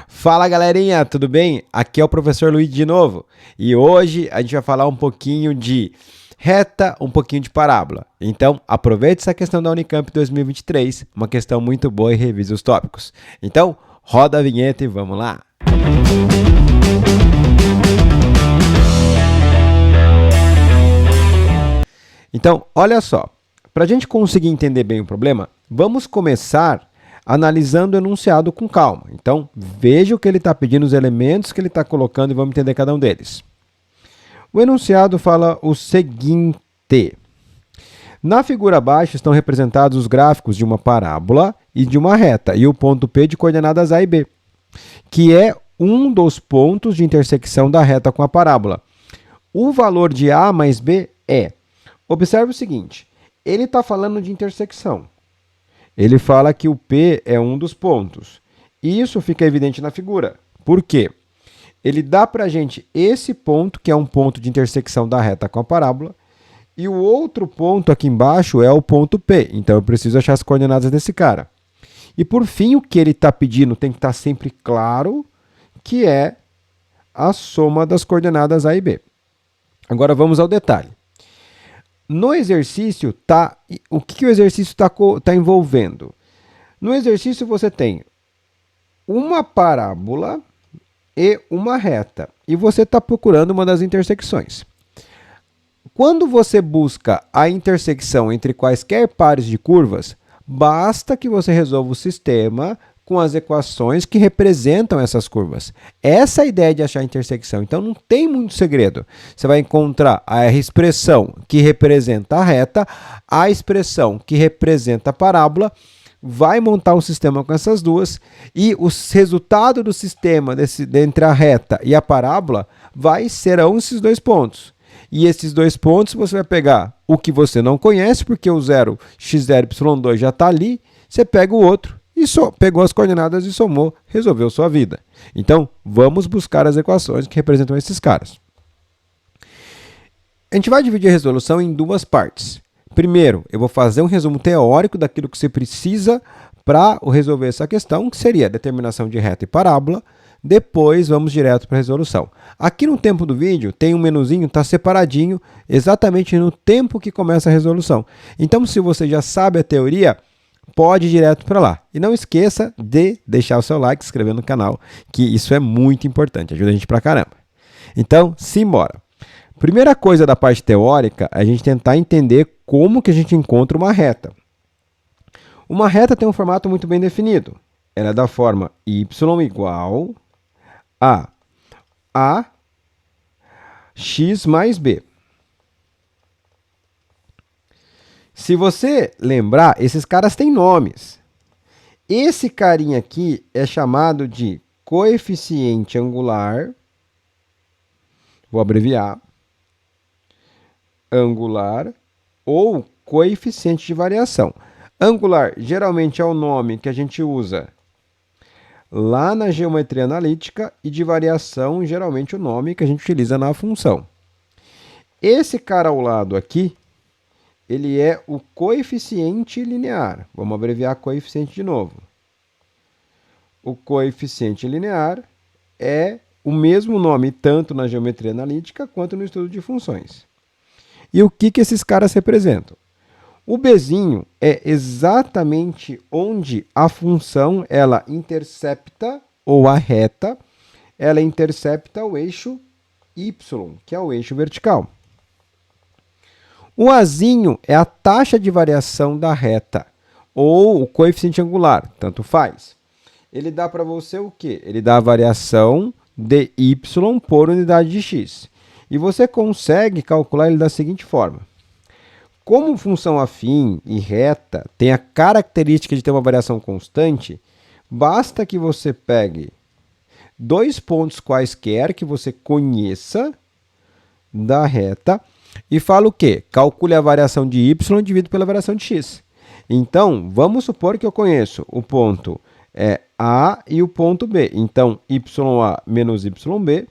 Fala galerinha, tudo bem? Aqui é o professor Luiz de novo e hoje a gente vai falar um pouquinho de reta, um pouquinho de parábola. Então aproveite essa questão da Unicamp 2023, uma questão muito boa e revise os tópicos. Então roda a vinheta e vamos lá! Então olha só, para a gente conseguir entender bem o problema, vamos começar analisando o enunciado com calma. Então, veja o que ele está pedindo, os elementos que ele está colocando e vamos entender cada um deles. O enunciado fala o seguinte. Na figura abaixo estão representados os gráficos de uma parábola e de uma reta, e o ponto P de coordenadas A e B, que é um dos pontos de intersecção da reta com a parábola. O valor de A mais B é... Observe o seguinte, ele está falando de intersecção. Ele fala que o P é um dos pontos. E isso fica evidente na figura. Por quê? Ele dá para a gente esse ponto, que é um ponto de intersecção da reta com a parábola, e o outro ponto aqui embaixo é o ponto P. Então, eu preciso achar as coordenadas desse cara. E, por fim, o que ele está pedindo tem que estar sempre claro, que é a soma das coordenadas A e B. Agora, vamos ao detalhe. No exercício, o que o exercício está envolvendo? No exercício, você tem uma parábola e uma reta. E você está procurando uma das intersecções. Quando você busca a intersecção entre quaisquer pares de curvas, basta que você resolva o sistema com as equações que representam essas curvas. Essa é a ideia de achar a intersecção. Então, não tem muito segredo. Você vai encontrar a expressão que representa a reta, a expressão que representa a parábola, vai montar um sistema com essas duas, e o resultado do sistema entre a reta e a parábola serão esses dois pontos. E esses dois pontos você vai pegar o que você não conhece, porque o 0, x0, y2 já está ali, você pega o outro, e pegou as coordenadas e somou, resolveu sua vida. Então, vamos buscar as equações que representam esses caras. A gente vai dividir a resolução em duas partes. Primeiro, eu vou fazer um resumo teórico daquilo que você precisa para resolver essa questão, que seria a determinação de reta e parábola. Depois, vamos direto para a resolução. Aqui no tempo do vídeo, tem um menuzinho, está separadinho, exatamente no tempo que começa a resolução. Então, se você já sabe a teoria, pode ir direto para lá. E não esqueça de deixar o seu like, se inscrever no canal, que isso é muito importante, ajuda a gente pra caramba. Então, simbora. Primeira coisa da parte teórica é a gente tentar entender como que a gente encontra uma reta. Uma reta tem um formato muito bem definido. Ela é da forma y igual a x mais b. Se você lembrar, esses caras têm nomes. Esse carinha aqui é chamado de coeficiente angular. Vou abreviar. Angular ou coeficiente de variação. Angular geralmente é o nome que a gente usa lá na geometria analítica e de variação geralmente o nome que a gente utiliza na função. Esse cara ao lado aqui, ele é o coeficiente linear. Vamos abreviar coeficiente de novo. O coeficiente linear é o mesmo nome tanto na geometria analítica quanto no estudo de funções. E o que esses caras representam? O Bzinho é exatamente onde a função ela intercepta, ou a reta, ela intercepta o eixo y, que é o eixo vertical. O Azinho é a taxa de variação da reta, ou o coeficiente angular, tanto faz. Ele dá para você o quê? Ele dá a variação de y por unidade de x. E você consegue calcular ele da seguinte forma. Como função afim e reta tem a característica de ter uma variação constante, basta que você pegue dois pontos quaisquer que você conheça da reta e fala o quê? Calcule a variação de y dividido pela variação de x. Então, vamos supor que eu conheço o ponto A e o ponto B. Então, YA menos YB,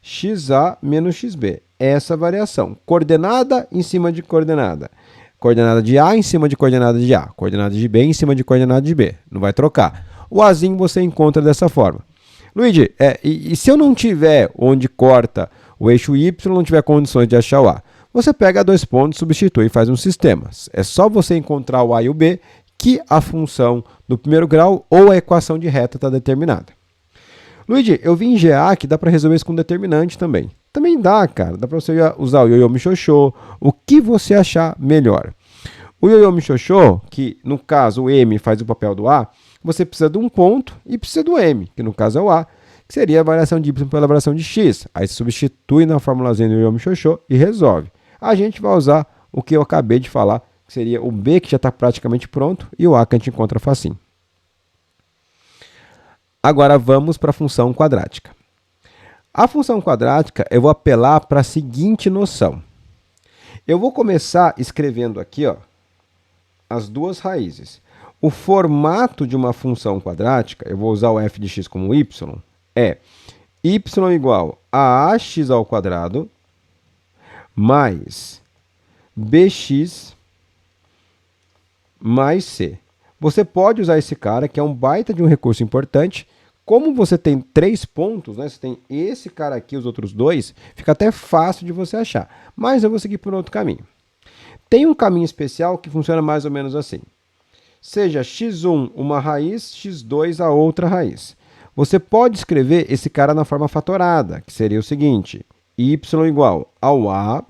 XA menos XB. Essa variação. Coordenada em cima de coordenada. Coordenada de A em cima de coordenada de A. Coordenada de B em cima de coordenada de B. Não vai trocar. O Azinho você encontra dessa forma. Luigi, e se eu não tiver onde corta o eixo Y, não tiver condições de achar o A? Você pega 2 pontos, substitui e faz um sistema. É só você encontrar o A e o B que a função do primeiro grau ou a equação de reta está determinada. Luigi, eu vi em GA que dá para resolver isso com determinante também. Também dá, cara. Dá para você usar o Yo-Yo Michoxô, o que você achar melhor. O Yo-Yo Michoxô, que no caso o M faz o papel do A, você precisa de um ponto e precisa do M, que no caso é o A, que seria a variação de Y pela variação de X. Aí você substitui na formulazinha do Yo-Yo Michoxô e resolve. A gente vai usar o que eu acabei de falar, que seria o B, que já está praticamente pronto, e o A, que a gente encontra facinho. Agora vamos para a função quadrática. A função quadrática, eu vou apelar para a seguinte noção. Eu vou começar escrevendo aqui, ó, as duas raízes. O formato de uma função quadrática, eu vou usar o f de x como y, é y igual a ax ao quadrado mais bx mais c. Você pode usar esse cara, que é um baita de um recurso importante. Como você tem 3 pontos, né? Você tem esse cara aqui, os outros 2, fica até fácil de você achar. Mas eu vou seguir por outro caminho. Tem um caminho especial que funciona mais ou menos assim. Seja x1 uma raiz, x2 a outra raiz. Você pode escrever esse cara na forma fatorada, que seria o seguinte: y igual ao a,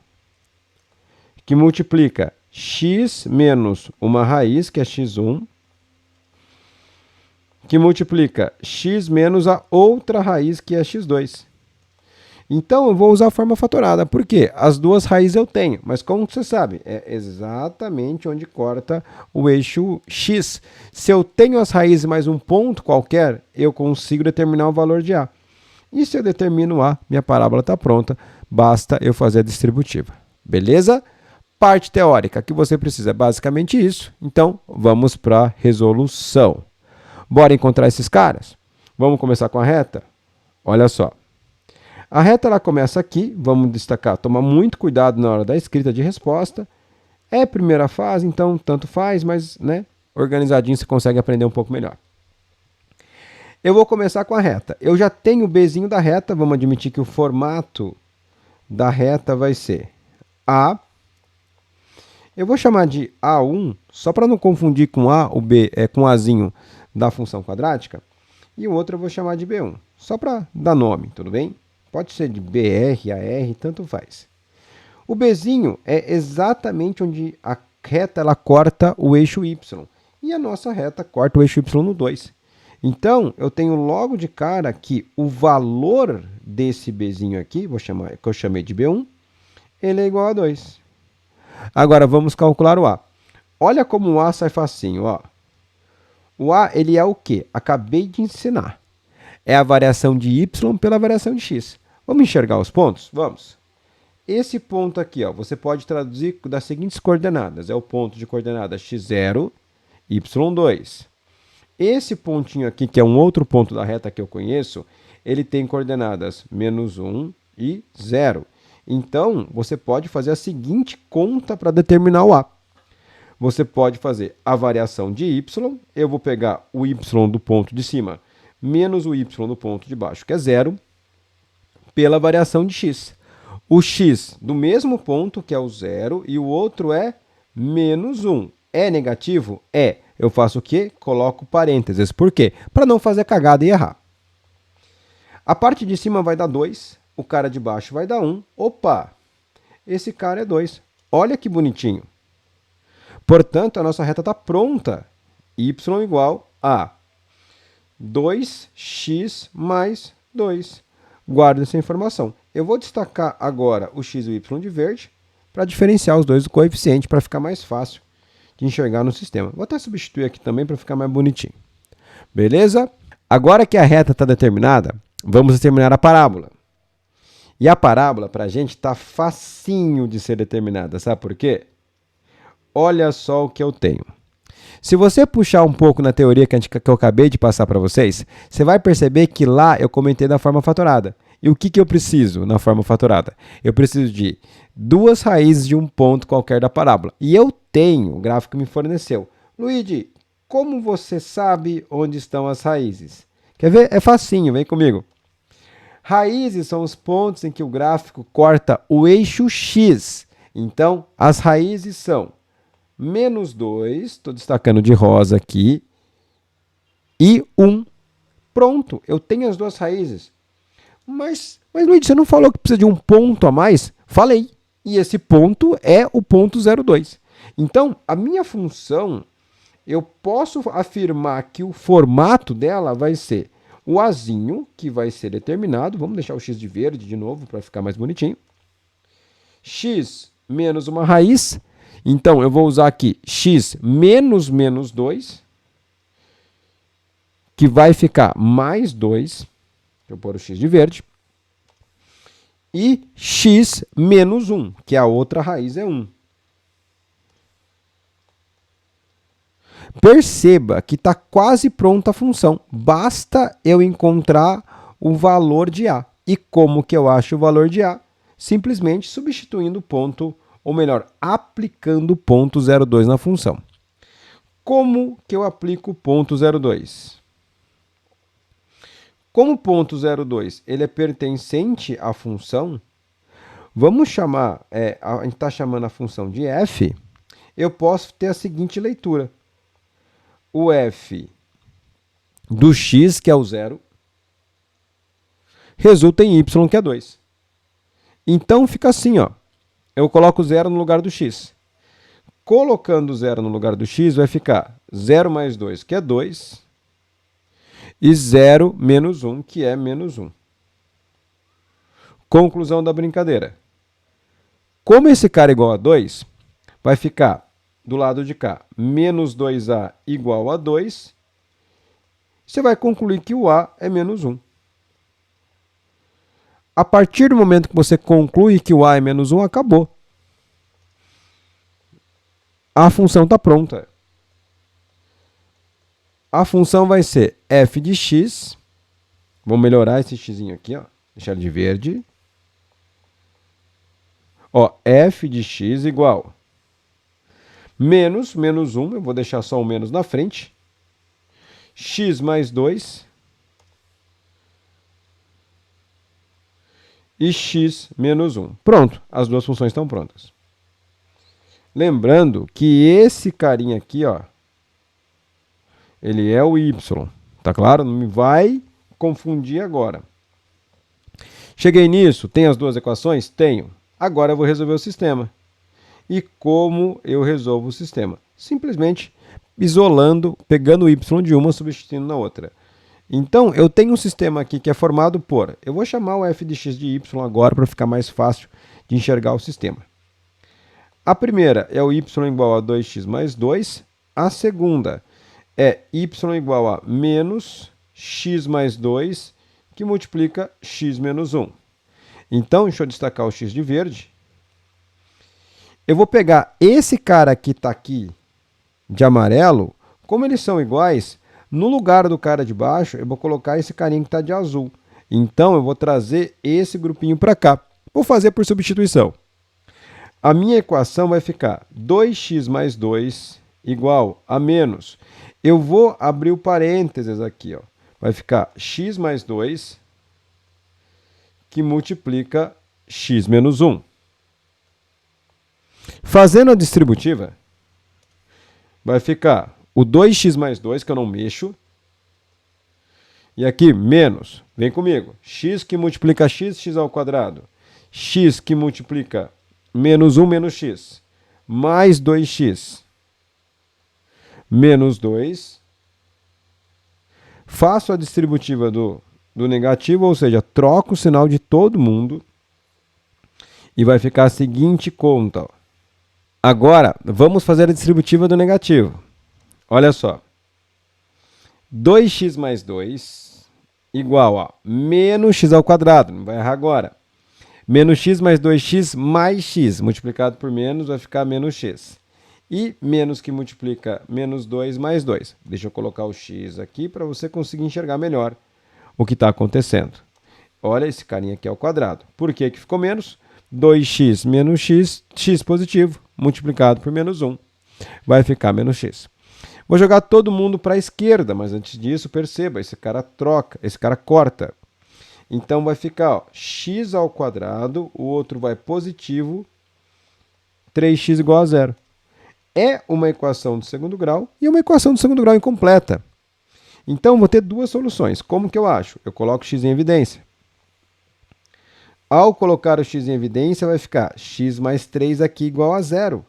que multiplica x menos uma raiz, que é x1, que multiplica x menos a outra raiz, que é x2. Então, eu vou usar a forma fatorada. Por quê? As duas raízes eu tenho, mas como você sabe? É exatamente onde corta o eixo x. Se eu tenho as raízes mais um ponto qualquer, eu consigo determinar o valor de A. E se eu determino A, minha parábola está pronta, basta eu fazer a distributiva. Beleza? Parte teórica que você precisa é basicamente isso. Então, vamos para a resolução. Bora encontrar esses caras? Vamos começar com a reta? Olha só. A reta ela começa aqui, vamos destacar, tomar muito cuidado na hora da escrita de resposta. É primeira fase, então tanto faz, mas né, organizadinho você consegue aprender um pouco melhor. Eu vou começar com a reta. Eu já tenho o Bzinho da reta, vamos admitir que o formato da reta vai ser A. Eu vou chamar de A1, só para não confundir com A, o B é com Azinho da função quadrática. E o outro eu vou chamar de B1, só para dar nome, tudo bem? Pode ser de BR, AR, tanto faz. O Bzinho é exatamente onde a reta ela corta o eixo Y. E a nossa reta corta o eixo Y no 2. Então, eu tenho logo de cara que o valor desse Bzinho aqui, que eu chamei de B1, ele é igual a 2. Agora, vamos calcular o A. Olha como o A sai facinho, ó. O A, ele é o quê? Acabei de ensinar. É a variação de y pela variação de x. Vamos enxergar os pontos? Vamos. Esse ponto aqui, ó, você pode traduzir das seguintes coordenadas. É o ponto de coordenada x0, y2. Esse pontinho aqui, que é um outro ponto da reta que eu conheço, ele tem coordenadas -1 e 0. Então, você pode fazer a seguinte conta para determinar o A. Você pode fazer a variação de y. Eu vou pegar o y do ponto de cima menos o y do ponto de baixo, que é 0, pela variação de x. O x do mesmo ponto, que é o 0, e o outro é -1. É negativo? É. Eu faço o quê? Coloco parênteses. Por quê? Para não fazer cagada e errar. A parte de cima vai dar 2, o cara de baixo vai dar 1. Opa! Esse cara é 2. Olha que bonitinho. Portanto, a nossa reta está pronta. Y igual a 2x mais 2. Guarda essa informação. Eu vou destacar agora o x e o y de verde para diferenciar os dois do coeficiente, para ficar mais fácil de enxergar no sistema. Vou até substituir aqui também para ficar mais bonitinho. Beleza? Agora que a reta está determinada, vamos determinar a parábola. E a parábola, para a gente, está facinho de ser determinada. Sabe por quê? Olha só o que eu tenho. Se você puxar um pouco na teoria que eu acabei de passar para vocês, você vai perceber que lá eu comentei da forma fatorada. E o que eu preciso na forma fatorada? Eu preciso de 2 raízes de um ponto qualquer da parábola. E eu tenho, o gráfico me forneceu. Luigi, Como você sabe onde estão as raízes? Quer ver? É facinho, vem comigo. Raízes são os pontos em que o gráfico corta o eixo X. Então, as raízes são menos 2, estou destacando de rosa aqui, e 1. Pronto, eu tenho as duas raízes. Mas Luiz, você não falou que precisa de um ponto a mais? Falei. E esse ponto é o ponto 0,2. Então, a minha função, eu posso afirmar que o formato dela vai ser o azinho, que vai ser determinado. Vamos deixar o x de verde de novo para ficar mais bonitinho. X menos uma raiz. Então, eu vou usar aqui x menos menos 2, que vai ficar mais 2. Deixa eu pôr o x de verde. E x menos 1, que a outra raiz é 1. Perceba que está quase pronta a função. Basta eu encontrar o valor de A. E como que eu acho o valor de A? Simplesmente substituindo o ponto, ou melhor, aplicando o ponto 0,2 na função. Como que eu aplico o ponto 0,2? Como o ponto 0,2 ele é pertencente à função, vamos chamar, a gente está chamando a função de f, eu posso ter a seguinte leitura. O f do x, que é o 0, resulta em y, que é 2. Então fica assim, ó. Eu coloco 0 no lugar do x. Colocando 0 no lugar do x, vai ficar 0 mais 2, que é 2, e 0 menos 1, que é menos 1. Conclusão da brincadeira. Como esse cara é igual a 2, vai ficar do lado de cá, menos 2a igual a 2. Você vai concluir que o a é menos 1. A partir do momento que você conclui que o a é menos 1, acabou. A função está pronta. A função vai ser f de x. Vamos melhorar esse x aqui, ó. Deixar ele de verde. Ó, f de x igual menos 1, eu vou deixar só o menos na frente. X mais 2. E x menos 1. Pronto, as duas funções estão prontas. Lembrando que esse carinha aqui, ó, ele é o y, tá claro? Não me vai confundir agora. Cheguei nisso, tem as duas equações? Tenho. Agora eu vou resolver o sistema. E como eu resolvo o sistema? Simplesmente isolando, pegando o y de uma, substituindo na outra. Então, eu tenho um sistema aqui que é formado por... Eu vou chamar o f de x de y agora para ficar mais fácil de enxergar o sistema. A primeira é o y igual a 2x mais 2. A segunda é y igual a menos x mais 2, que multiplica x menos 1. Então, deixa eu destacar o x de verde. Eu vou pegar esse cara que está aqui de amarelo, como eles são iguais, no lugar do cara de baixo, eu vou colocar esse carinha que está de azul. Então, eu vou trazer esse grupinho para cá. Vou fazer por substituição. A minha equação vai ficar 2x mais 2 igual a menos. Eu vou abrir o parênteses aqui, ó. Vai ficar x mais 2, que multiplica x menos 1. Fazendo a distributiva, vai ficar o 2x mais 2, que eu não mexo. E aqui, menos. Vem comigo. X que multiplica x, x ao quadrado. X que multiplica menos 1 menos x. Mais 2x. Menos 2. Faço a distributiva do negativo, ou seja, troco o sinal de todo mundo. E vai ficar a seguinte conta, ó. Agora, vamos fazer a distributiva do negativo. Olha só. 2x mais 2 igual a menos x ao quadrado. Não vai errar agora. Menos x mais 2x mais x. Multiplicado por menos vai ficar menos x. E menos que multiplica menos 2 mais 2. Deixa eu colocar o x aqui para você conseguir enxergar melhor o que está acontecendo. Olha, esse carinha aqui ao quadrado. Por que que ficou menos? 2x menos x, x positivo, multiplicado por menos 1. Vai ficar menos x. Vou jogar todo mundo para a esquerda, mas antes disso, perceba, esse cara troca, esse cara corta. Então vai ficar ó, x ao quadrado, o outro vai positivo, 3x igual a zero. É uma equação do segundo grau e uma equação do segundo grau incompleta. Então vou ter duas soluções. Como que eu acho? Eu coloco x em evidência. Ao colocar o x em evidência, vai ficar x mais 3 aqui igual a zero.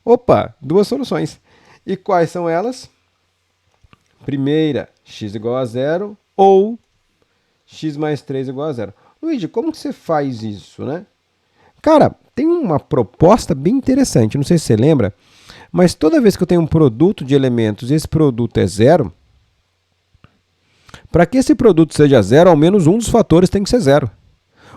Opa, duas soluções. E quais são elas? Primeira, x igual a zero ou x mais 3 igual a zero. Luigi, como que você faz isso, né? Cara, tem uma proposta bem interessante, não sei se você lembra, mas toda vez que eu tenho um produto de elementos e esse produto é zero, para que esse produto seja zero, ao menos um dos fatores tem que ser zero.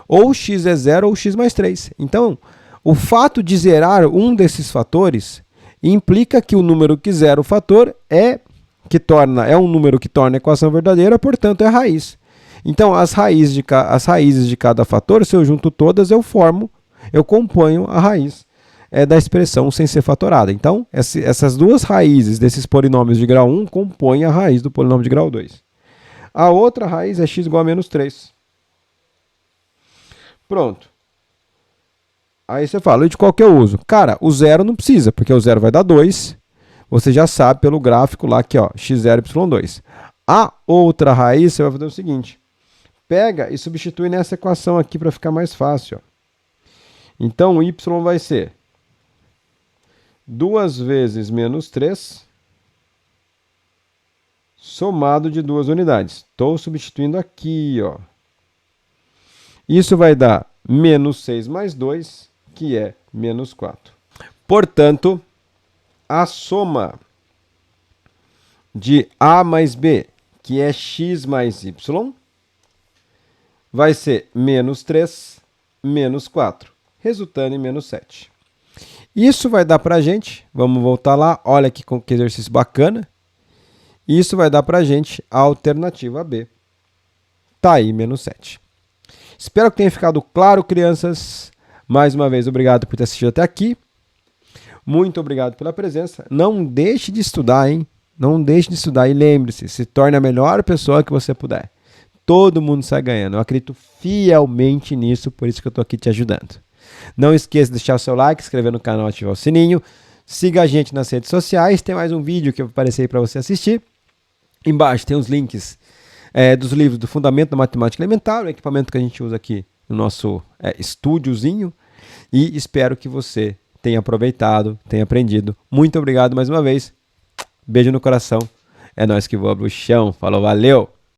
Ou x é zero ou x mais 3. Então, o fato de zerar um desses fatores implica que o número que zera o fator é um número que torna a equação verdadeira, portanto é a raiz. Então, as raízes de cada fator, se eu junto todas, eu componho a raiz da expressão sem ser fatorada. Então, essas duas raízes desses polinômios de grau 1 compõem a raiz do polinômio de grau 2. A outra raiz é x igual a menos 3. Pronto. Aí você fala, de qual que eu uso? Cara, o zero não precisa, porque o zero vai dar 2. Você já sabe pelo gráfico lá que ó, x0, y2. A outra raiz, você vai fazer o seguinte. Pega e substitui nessa equação aqui para ficar mais fácil. Ó. Então, o y vai ser 2 vezes menos 3, somado de duas unidades. Estou substituindo aqui. Ó. Isso vai dar menos 6 mais 2, que é menos 4. Portanto, a soma de A mais B, que é x mais y, vai ser menos 3, menos 4, resultando em menos 7. Isso vai dar para a gente, vamos voltar lá, olha que exercício bacana. Isso vai dar para a gente a alternativa B. Tá aí, menos 7. Espero que tenha ficado claro, crianças. Mais uma vez, obrigado por ter assistido até aqui. Muito obrigado pela presença. Não deixe de estudar, hein? Não deixe de estudar e lembre-se, se torne a melhor pessoa que você puder. Todo mundo sai ganhando. Eu acredito fielmente nisso, por isso que eu estou aqui te ajudando. Não esqueça de deixar o seu like, se inscrever no canal e ativar o sininho. Siga a gente nas redes sociais. Tem mais um vídeo que eu apareci aí para você assistir. Embaixo tem os links dos livros do Fundamento da Matemática Elementar, o equipamento que a gente usa aqui no nosso estúdiozinho. E espero que você tenha aproveitado, tenha aprendido. Muito obrigado mais uma vez. Beijo no coração. É nós que voa pro chão. Falou, valeu!